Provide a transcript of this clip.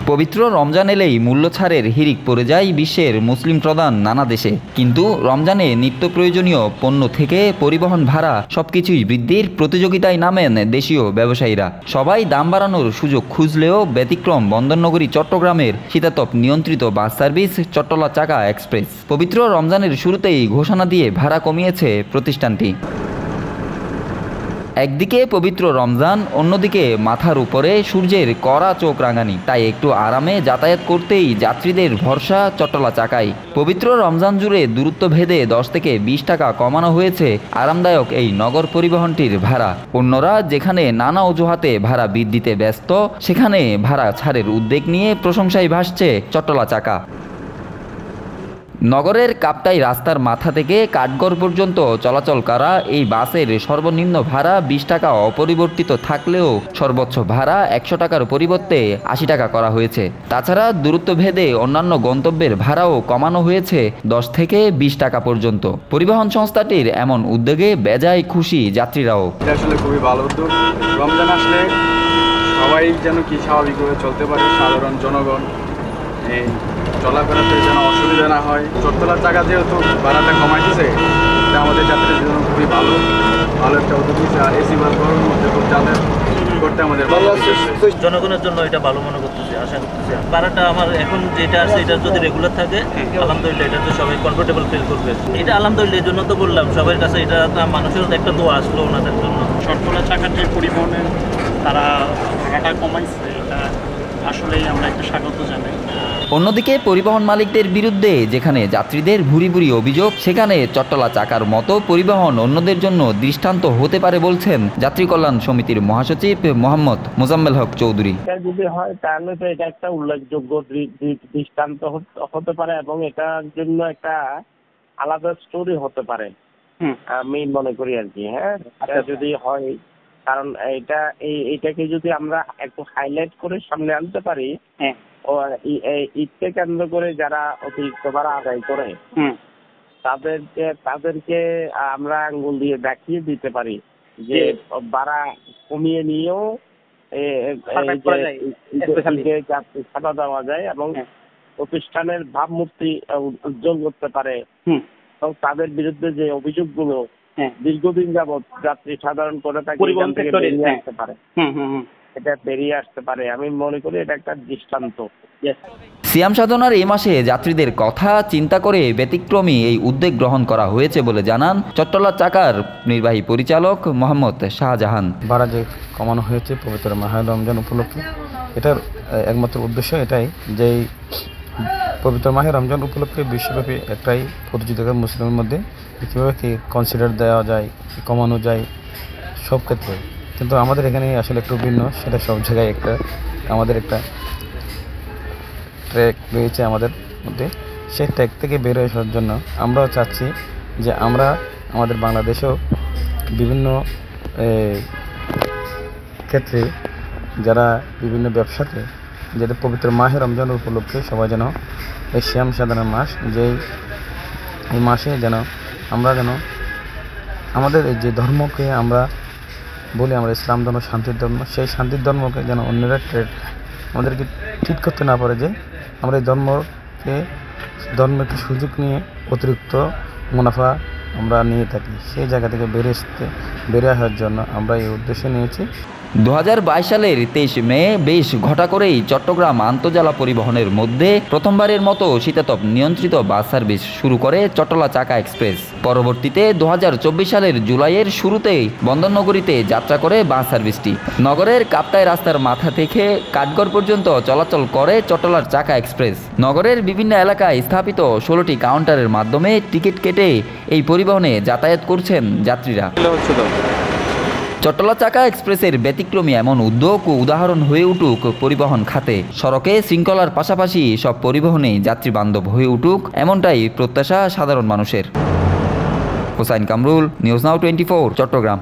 পবিত্র রমজান এলেই মূল্য ছাড়ের হিড়িক পড়ে যায় বিশ্বের মুসলিম প্রধান নানা দেশে। কিন্তু রমজানে নিত্য প্রয়োজনীয় পণ্য থেকে পরিবহন ভাড়া সবকিছুই বৃদ্ধির প্রতিযোগিতায় নামেন দেশীয় ব্যবসায়ীরা। সবাই দাম বাড়ানোর সুযোগ খুঁজলেও ব্যতিক্রম বন্দরনগরী চট্টগ্রামের শীতাতপ নিয়ন্ত্রিত বাস সার্ভিস চট্টলা চাকা এক্সপ্রেস। পবিত্র রমজানের শুরুতেই ঘোষণা দিয়ে ভাড়া কমিয়েছে প্রতিষ্ঠানটি। একদিকে পবিত্র রমজান, অন্যদিকে মাথার উপরে সূর্যের কড়া চোখ রাঙানি, তাই একটু আরামে যাতায়াত করতেই যাত্রীদের ভরসা চট্টলা চাকায়। পবিত্র রমজান জুড়ে দূরত্ব ভেদে 10 থেকে 20 টাকা কমানো হয়েছে আরামদায়ক এই নগর পরিবহনটির ভাড়া। অন্যরা যেখানে নানা অজুহাতে ভাড়া বৃদ্ধিতে ব্যস্ত, সেখানে ভাড়া ছাড়ের উদ্যোগ নিয়ে প্রশংসায় ভাসছে চট্টলা চাকা। নগরের কাপ্তাই রাস্তার মাথা থেকে কাঠগড় পর্যন্ত চলাচল করা এই বাসের সর্বনিম্ন ভাড়া 20 টাকা অপরিবর্তিত থাকলেও সর্বোচ্চ ভাড়া 100 টাকার পরিবর্তে 80 টাকা করা হয়েছে। তাছাড়া দূরত্ব ভেদে অন্যান্য গন্তব্যের ভাড়াও কমানো হয়েছে 10 থেকে 20 টাকা পর্যন্ত। পরিবহন সংস্থাটির এমন উদ্যোগে বেজায় খুশি যাত্রীরাও। এটা আসলে খুবই ভালো উদ্যোগ। রমজান আসলে সবাই যেন কি স্বাভাবিকভাবে চলতে পারে, সাধারণ জনগণ এই চলাফেরাতে যেন অসুবিধা না হয়। চট্টলা চাকা যেহেতু ভাড়াটা কমাই দিয়েছে, এটা আমাদের যাত্রীদের জন্য খুবই ভালো একটা উদ্যোগ দিয়েছে। আর এসি বাস গরমের মধ্যে খুব যাতায়াত করতে আমাদের ভালো লাগছে। জনগণের জন্য এটা ভালো মনে করতেছি, আশা করতেছি। ভাড়াটা আমার এখন যেটা আছে এটা যদি রেগুলার থাকে আলহামদুলিল্লাহ, এটা তো সবাই কমফোর্টেবল ফিল করবে। এটা আলহামদুলিল্লাহ, এই জন্য তো বললাম সবার কাছে এটা মানুষের একটা দোয়া আসলো ওনাদের জন্য। চট্টলা চাকার যে পরিবহনে তারা ভাড়াটা কমাইছে, এটা আসলেই আমরা একটা স্বাগত জানাই। অন্যদিকে পরিবহন মালিকদের বিরুদ্ধে যেখানে যাত্রীদের ভুরি ভুরি অভিযোগ, সেখানে চট্টলা চাকার মতো পরিবহন অন্যদের জন্য দৃষ্টান্ত হতে পারে বলছেন যাত্রী কল্যাণ সমিতির মহাসচিব মোহাম্মদ মোজাম্মেল হক চৌধুরী। যদি হয় তাহলে তো এটা একটা উল্লেখযোগ্য দৃষ্টান্ত হতে পারে এবং এটার জন্য একটা আলাদা স্টোরি হতে পারে আমি মনে করি আর কি। হ্যাঁ, যদি হয়, কারণ এইটাকে যদি আমরা একটু হাইলাইট করে সামনে আনতে পারি, ঈদকে কেন্দ্র করে যারা অতিরিক্ত ভাড়া আদায় করে তাদেরকে আমরা আঙ্গুল দিয়ে দেখিয়ে দিতে পারি যে ভাড়া কমিয়ে নিয়েও ছাড়া দেওয়া যায় এবং প্রতিষ্ঠানের ভাবমূর্তি উজ্জ্বল করতে পারে। এবং তাদের বিরুদ্ধে যে অভিযোগগুলো দীর্ঘদিন যাবৎ যাত্রী সাধারণ করে থাকে এটা বেরিয়ে আসতে পারে। আমি মনে করি এটা একটা দৃষ্টান্ত। সিয়াম সাধনার এই মাসে যাত্রীদের কথা চিন্তা করে ব্যতিক্রমী এই উদ্যোগ গ্রহণ করা হয়েছে বলে জানান চট্টলা চাকার নির্বাহী পরিচালক মোহাম্মদ শাহজাহান। ভাড়া যে কমানো হয়েছে পবিত্র মাহে রমজান উপলক্ষে, এটার একমাত্র উদ্দেশ্য এটাই যে পবিত্র মাহে রমজান উপলক্ষে বিশ্বব্যাপী একটাই প্রতিযোগিতা মুসলিমের মধ্যে কীভাবে কি কনসিডার দেওয়া যায়, কমানো যায় সব ক্ষেত্রে। কিন্তু আমাদের এখানে আসলে একটু ভিন্ন, সেটা সব জায়গায় আমাদের একটা ট্র্যাক রয়েছে আমাদের মধ্যে। সেই ট্র্যাক থেকে বের হয়ে আসার জন্য আমরাও চাচ্ছি যে আমরা আমাদের বাংলাদেশেও বিভিন্ন ক্ষেত্রে যারা বিভিন্ন ব্যবসাতে যাতে পবিত্র মাহে রমজান উপলক্ষে সবাই যেন এই সিয়াম সাধনার মাস, এই মাসে যেন আমরা আমাদের যে ধর্মকে আমরা বলি আমরা ইসলাম ধর্ম শান্তির ধর্ম, সেই শান্তির ধর্মকে যেন অন্যরা আমাদেরকে ঠিক করতে না পারে যে আমরা এই ধর্মকে সুযোগ নিয়ে অতিরিক্ত মুনাফা আমরা নিয়ে থাকি। সেই জায়গা থেকে বেরিয়ে আসার জন্য আমরা এই উদ্দেশ্য নিয়েছি। 2022 সালের 23 মে বেশ ঘটা করেই চট্টগ্রাম আন্তজেলা পরিবহনের মধ্যে প্রথমবারের মতো শীতাতপ নিয়ন্ত্রিত বাস সার্ভিস শুরু করে চট্টলা চাকা এক্সপ্রেস। পরবর্তীতে 2024 সালের জুলাইয়ের শুরুতেই বন্দরনগরীতে যাত্রা করে বাস সার্ভিসটি। নগরের কাপ্তাই রাস্তার মাথা থেকে কাঠগড় পর্যন্ত চলাচল করে চট্টলার চাকা এক্সপ্রেস। নগরের বিভিন্ন এলাকায় স্থাপিত 16টি কাউন্টারের মাধ্যমে টিকিট কেটে এই পরিবহনে যাতায়াত করছেন যাত্রীরা। চট্টলা চাকা এক্সপ্রেসের ব্যতিক্রমী এমন উদ্যোগ ও উদাহরণ হয়ে উঠুক পরিবহন খাতে। সড়কে শৃঙ্খলার পাশাপাশি সব পরিবহনেই যাত্রী বান্ধব হয়ে উঠুক, এমনটাই প্রত্যাশা সাধারণ মানুষের। Hossain Kamrul, News Now 24, Chittagong.